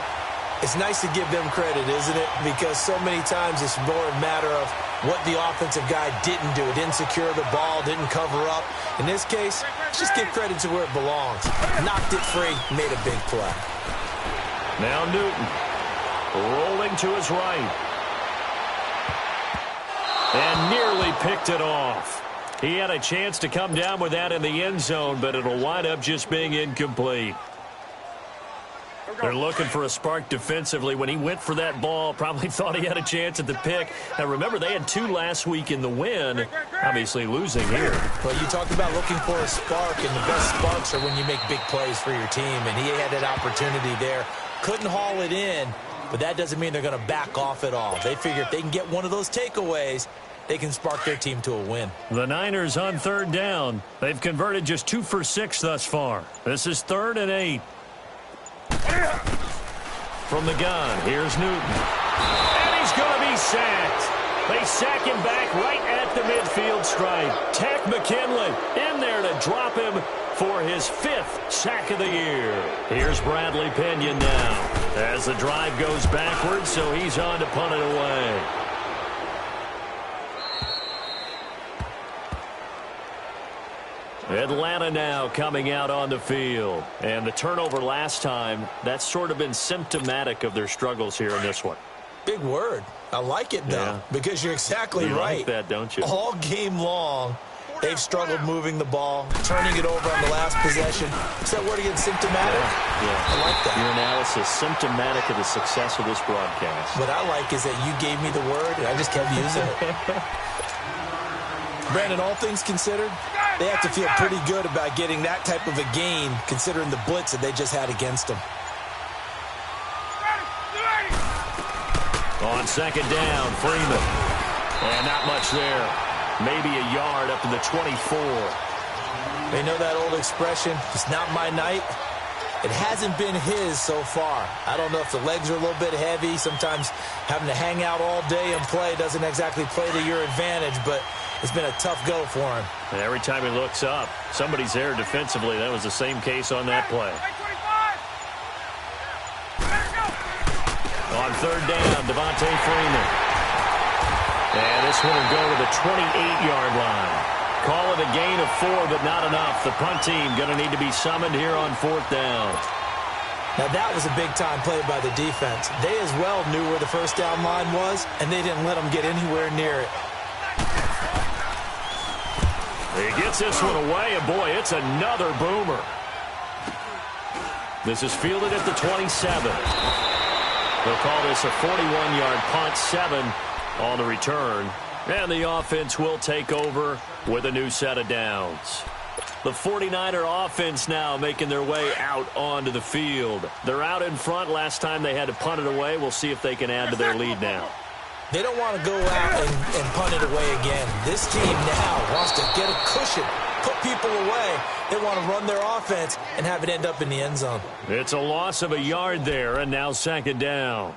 It's nice to give them credit, isn't it? Because so many times it's more a matter of what the offensive guy didn't do. Didn't secure the ball, didn't cover up. In this case, just give credit to where it belongs. Knocked it free, made a big play. Now Newton. Rolling to his right. And nearly picked it off. He had a chance to come down with that in the end zone, but it'll wind up just being incomplete. They're looking for a spark defensively. When he went for that ball, probably thought he had a chance at the pick. Now, remember, they had 2 last week in the win, obviously losing here. Well, you talked about looking for a spark, and the best sparks are when you make big plays for your team, and he had that opportunity there. Couldn't haul it in, but that doesn't mean they're going to back off at all. They figure if they can get one of those takeaways, they can spark their team to a win. The Niners on third down. They've converted just 2 for 6 thus far. This is 3rd and 8. From the gun, here's Newton. And he's going to be sacked. They sack him back right at the midfield stripe. Tack McKinley in there to drop him for his 5th sack of the year. Here's Bradley Pinion now as the drive goes backwards, so he's on to punt it away. Atlanta now coming out on the field. And the turnover last time, that's sort of been symptomatic of their struggles here in this one. Big word. I like it, though, because you're exactly right. You like that, don't you? All game long, they've struggled moving the ball, turning it over on the last possession. Is that word again, symptomatic? Yeah. I like that. Your analysis, symptomatic of the success of this broadcast. What I like is that you gave me the word, and I just kept using it. Brandon, all things considered, they have to feel pretty good about getting that type of a gain, considering the blitz that they just had against them. On second down, Freeman. And not much there. Maybe a yard up to the 24. They know that old expression, it's not my night. It hasn't been his so far. I don't know if the legs are a little bit heavy. Sometimes having to hang out all day and play doesn't exactly play to your advantage, but it's been a tough go for him. And every time he looks up, somebody's there defensively. That was the same case on that play. On third down, Devontae Freeman. And this one will go to the 28-yard line. Call it a gain of 4, but not enough. The punt team going to need to be summoned here on 4th down. Now that was a big-time play by the defense. They as well knew where the first down line was, and they didn't let them get anywhere near it. He gets this one away, and boy, it's another boomer. This is fielded at the 27. They'll call this a 41-yard punt, 7 on the return. And the offense will take over with a new set of downs. The 49er offense now making their way out onto the field. They're out in front. Last time they had to punt it away. We'll see if they can add to their lead now. They don't want to go out and punt it away again. This team now wants to get a cushion, put people away. They want to run their offense and have it end up in the end zone. It's a loss of a yard there, and now second down.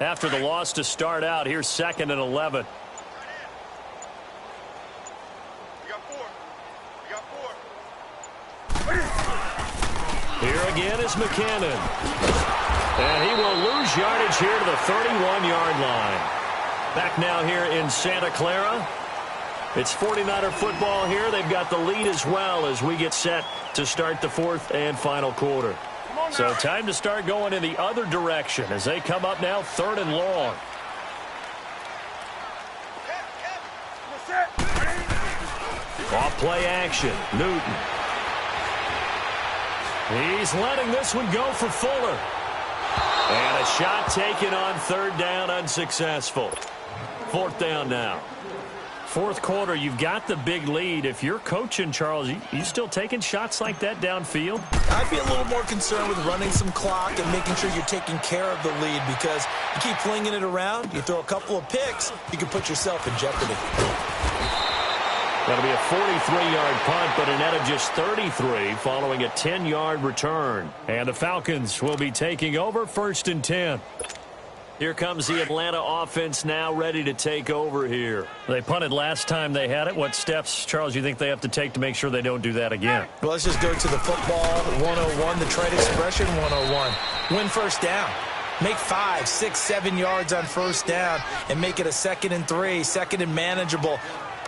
After the loss to start out, here's 2nd and 11. Here again is McKinnon. And he will lose yardage here to the 31-yard line. Back now here in Santa Clara. It's 49er football here. They've got the lead as well as we get set to start the 4th and final quarter. So time to start going in the other direction as they come up now 3rd and long. Off play action. Newton. He's letting this one go for Fuller. And a shot taken on 3rd down, unsuccessful. 4th down now. 4th quarter, you've got the big lead. If you're coaching, Charles, you still taking shots like that downfield? I'd be a little more concerned with running some clock and making sure you're taking care of the lead, because you keep flinging it around, you throw a couple of picks, you can put yourself in jeopardy. That'll be a 43-yard punt, but a net of just 33 following a 10-yard return. And the Falcons will be taking over 1st and 10. Here comes the Atlanta offense now ready to take over here. They punted last time they had it. What steps, Charles, you think they have to take to make sure they don't do that again? Well, let's just go to the football 101, the trade expression 101. Win 1st down. Make 5, 6, 7 yards on 1st down and make it a 2nd and 3, 2nd and manageable.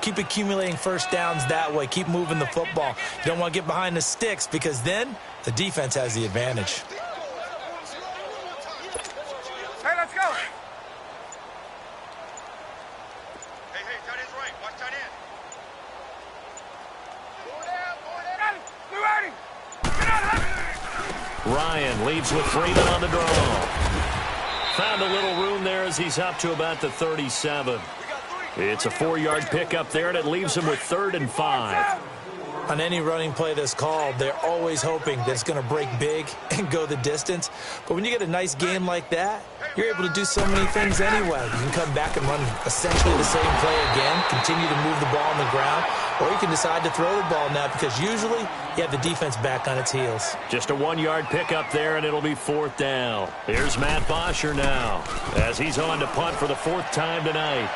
Keep accumulating 1st downs that way. Keep moving the football. You don't want to get behind the sticks, because then the defense has the advantage. Hey, let's go. Hey, tight end's right. Watch tight end. Ryan leaves with Freeman on the draw. Found a little room there as he's up to about the 37. It's a 4-yard pickup there, and it leaves him with 3rd and 5. On any running play that's called, they're always hoping that it's going to break big and go the distance. But when you get a nice game like that, you're able to do so many things anyway. You can come back and run essentially the same play again, continue to move the ball on the ground, or you can decide to throw the ball now because usually you have the defense back on its heels. Just a 1-yard pickup there, and it'll be 4th down. Here's Matt Bosher now as he's on to punt for the 4th time tonight.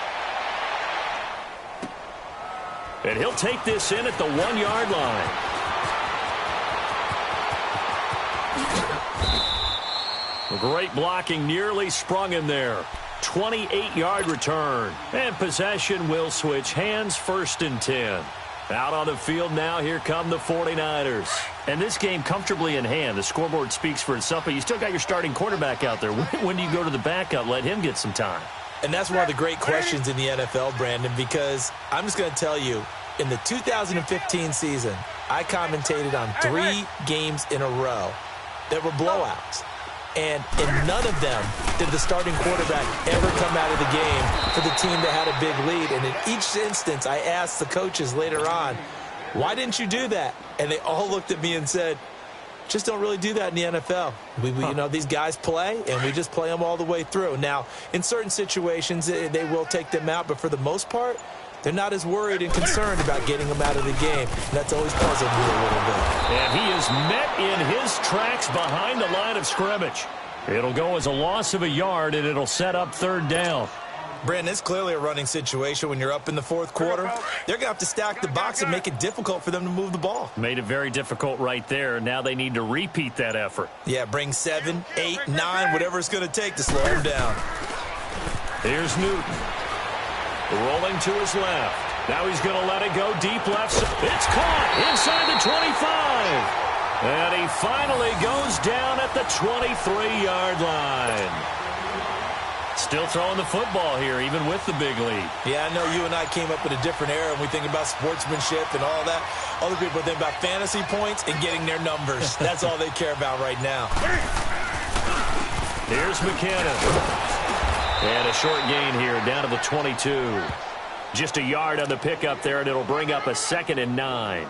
And he'll take this in at the 1-yard line. Great blocking, nearly sprung him there. 28-yard return. And possession will switch hands, 1st and 10. Out on the field now, here come the 49ers. And this game comfortably in hand. The scoreboard speaks for itself, but you still got your starting quarterback out there. When do you go to the backup? Let him get some time. And that's one of the great questions in the NFL, Brandon, because I'm just going to tell you, in the 2015 season, I commentated on 3 games in a row that were blowouts. And in none of them did the starting quarterback ever come out of the game for the team that had a big lead. And in each instance, I asked the coaches later on, why didn't you do that? And they all looked at me and said, just don't really do that in the NFL. You know, these guys play, and we just play them all the way through. Now, in certain situations, they will take them out, but for the most part, they're not as worried and concerned about getting them out of the game. And that's always puzzled me a little bit. And he is met in his tracks behind the line of scrimmage. It'll go as a loss of a yard, and it'll set up 3rd down. Brandon, it's clearly a running situation when you're up in the 4th quarter. They're going to have to stack the box and make it difficult for them to move the ball. Made it very difficult right there. Now they need to repeat that effort. Yeah, bring 7, 8, 9, whatever it's going to take to slow them down. Here's Newton. Rolling to his left. Now he's going to let it go deep left. It's caught inside the 25. And he finally goes down at the 23-yard line. Still throwing the football here, even with the big lead. Yeah, I know you and I came up in a different era, and we think about sportsmanship and all that. Other people think about fantasy points and getting their numbers. That's all they care about right now. Here's McKinnon. And a short gain here, down to the 22. Just a yard on the pickup there, and it'll bring up a 2nd and 9.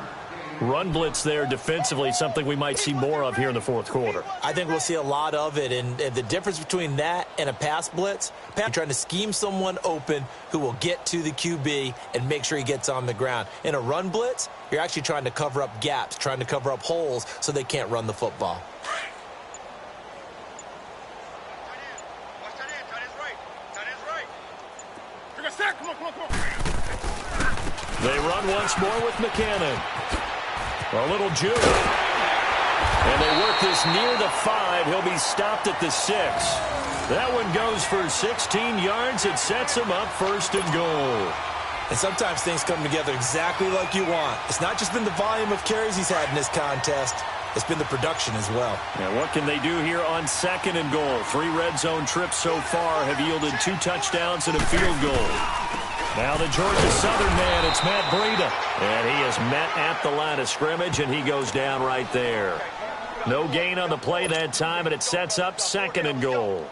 Run blitz there defensively, something we might see more of here in the 4th quarter. I think we'll see a lot of it, and the difference between that and a pass blitz, you're trying to scheme someone open who will get to the QB and make sure he gets on the ground. In a run blitz, you're actually trying to cover up gaps, trying to cover up holes so they can't run the football. They run once more with McKinnon. A little juke. And they work this near the 5. He'll be stopped at the 6. That one goes for 16 yards. It sets him up 1st and goal. And sometimes things come together exactly like you want. It's not just been the volume of carries he's had in this contest. It's been the production as well. Now, what can they do here on 2nd and goal? 3 red zone trips so far have yielded 2 touchdowns and a field goal. Now the Georgia Southern man, it's Matt Breida. And he is met at the line of scrimmage, and he goes down right there. No gain on the play that time, and it sets up 2nd and goal.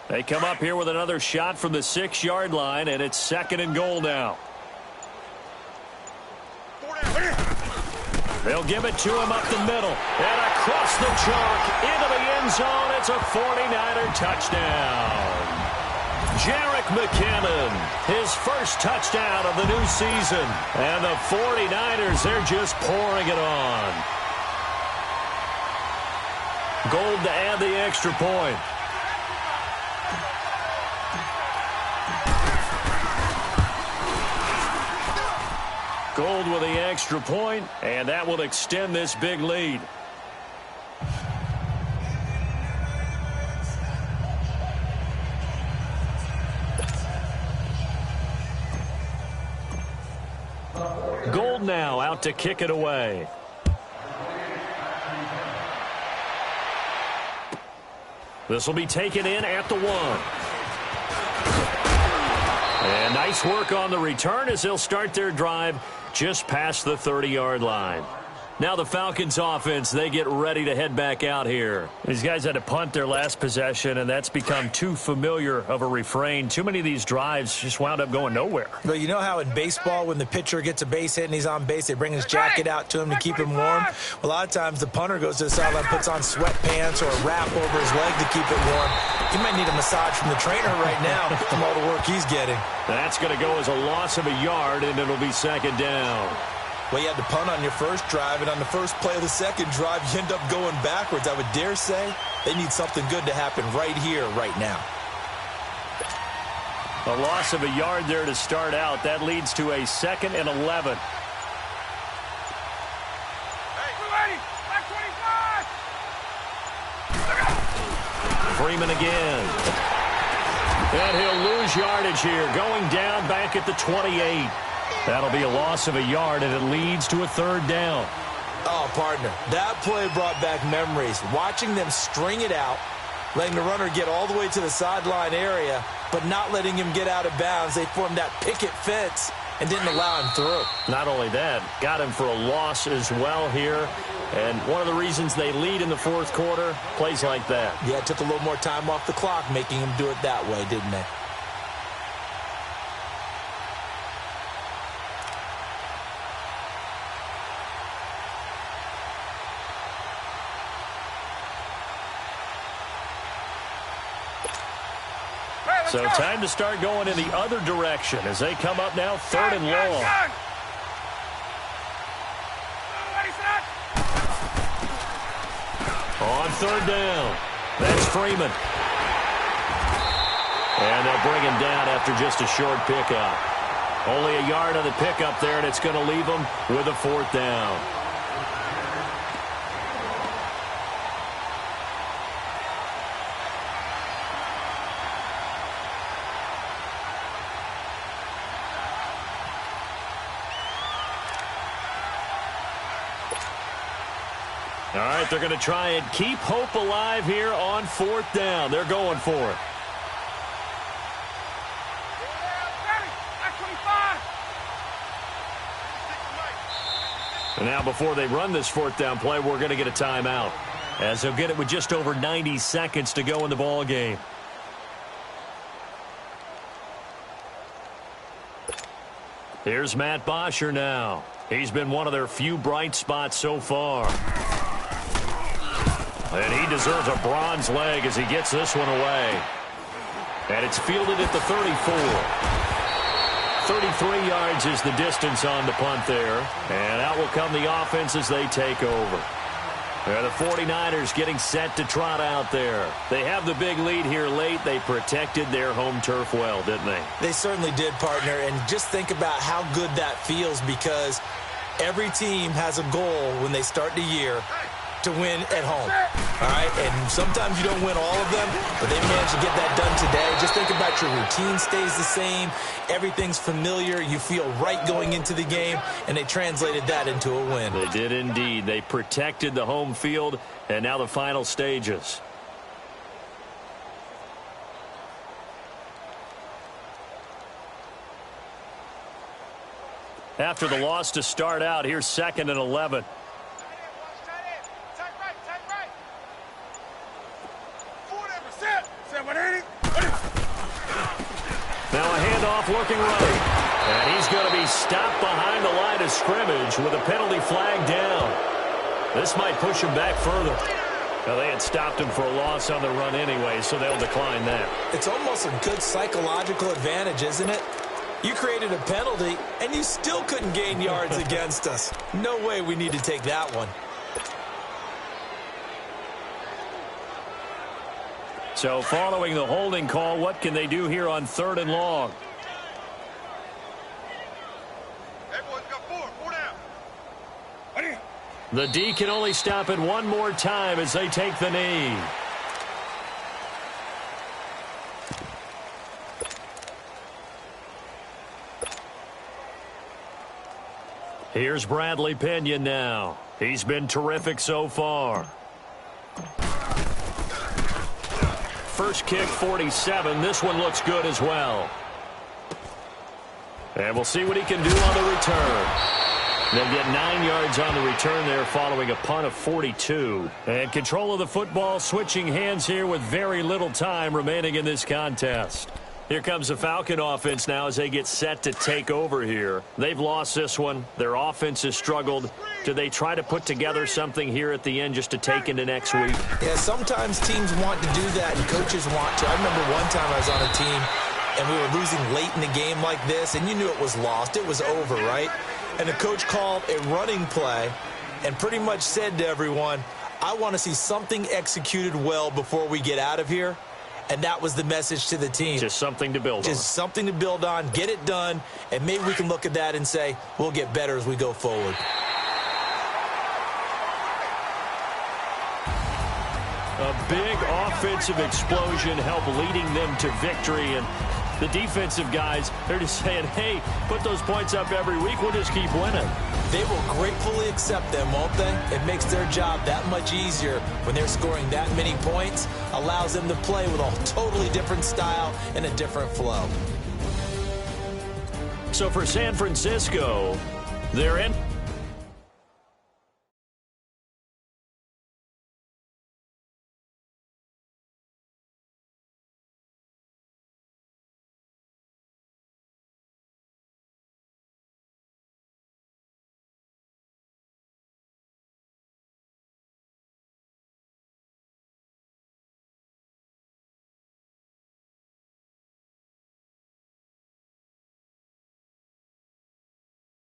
They come up here with another shot from the 6-yard line, and it's 2nd and goal now. They'll give it to him up the middle. And across the chalk into the end zone. It's a 49er touchdown. Jerick McKinnon, his first touchdown of the new season. And the 49ers, they're just pouring it on. Gold to add the extra point. Gold with the extra point, and that will extend this big lead. Gold now out to kick it away. This will be taken in at the 1. And nice work on the return as they'll start their drive just past the 30-yard line. Now the Falcons offense, they get ready to head back out here. These guys had to punt their last possession, and that's become too familiar of a refrain. Too many of these drives just wound up going nowhere. But you know how in baseball, when the pitcher gets a base hit and he's on base, they bring his jacket out to him to keep him warm? A lot of times the punter goes to the sideline, puts on sweatpants or a wrap over his leg to keep it warm. He might need a massage from the trainer right now from all the work he's getting. That's going to go as a loss of a yard, and it'll be second down. Well, you had to punt on your first drive, and on the first play of the second drive, you end up going backwards. I would dare say they need something good to happen right here, right now. A loss of a yard there to start out. That leads to a 2nd and 11. Freeman again. And he'll lose yardage here, going down back at the 28. That'll be a loss of a yard, and it leads to a 3rd down. Oh, partner, that play brought back memories. Watching them string it out, letting the runner get all the way to the sideline area, but not letting him get out of bounds. They formed that picket fence and didn't allow him through. Not only that, got him for a loss as well here. And one of the reasons they lead in the 4th quarter, plays like that. Yeah, it took a little more time off the clock, making him do it that way, didn't they? So time to start going in the other direction as they come up now 3rd and long. On 3rd down, that's Freeman. And they'll bring him down after just a short pickup. Only a yard on the pickup there, and it's going to leave him with a 4th down. All right, they're going to try and keep hope alive here on 4th down. They're going for it. And now before they run this 4th down play, we're going to get a timeout, as they'll get it with just over 90 seconds to go in the ball game. Here's Matt Bosher now. He's been one of their few bright spots so far. And he deserves a bronze leg as he gets this one away. And it's fielded at the 34. 33 yards is the distance on the punt there. And out will come the offense as they take over. The 49ers getting set to trot out there. They have the big lead here late. They protected their home turf well, didn't they? They certainly did, partner. And just think about how good that feels, because every team has a goal when they start the year to win at home. All right, and sometimes you don't win all of them, but they managed to get that done today. Just think about your routine stays the same. Everything's familiar. You feel right going into the game, and they translated that into a win. They did indeed. They protected the home field, and now the final stages. After the loss to start out, here's 2nd and 11. Now a handoff looking right. And he's going to be stopped behind the line of scrimmage with a penalty flag down. This might push him back further. Now, they had stopped him for a loss on the run anyway, so they'll decline that. It's almost a good psychological advantage, isn't it? You created a penalty, and you still couldn't gain yards against us. No way we need to take that one. So following the holding call, what can they do here on 3rd and long? The D can only stop it one more time as they take the knee. Here's Bradley Pinion now. He's been terrific so far. First kick, 47. This one looks good as well. And we'll see what he can do on the return. They'll get 9 yards on the return there following a punt of 42. And control of the football switching hands here with very little time remaining in this contest. Here comes the Falcon offense now as they get set to take over here. They've lost this one. Their offense has struggled. Do they try to put together something here at the end just to take into next week? Yeah, sometimes teams want to do that and coaches want to. I remember one time I was on a team and we were losing late in the game like this, and you knew it was lost. It was over, right? And the coach called a running play and pretty much said to everyone, I want to see something executed well before we get out of here. And that was the message to the team. Just something to build on. Just something to build on, get it done, and maybe we can look at that and say, we'll get better as we go forward. A big offensive explosion helped leading them to victory. And the defensive guys, they're just saying, hey, put those points up every week. We'll just keep winning. They will gratefully accept them, won't they? It makes their job that much easier when they're scoring that many points. Allows them to play with a totally different style and a different flow. So for San Francisco, they're in.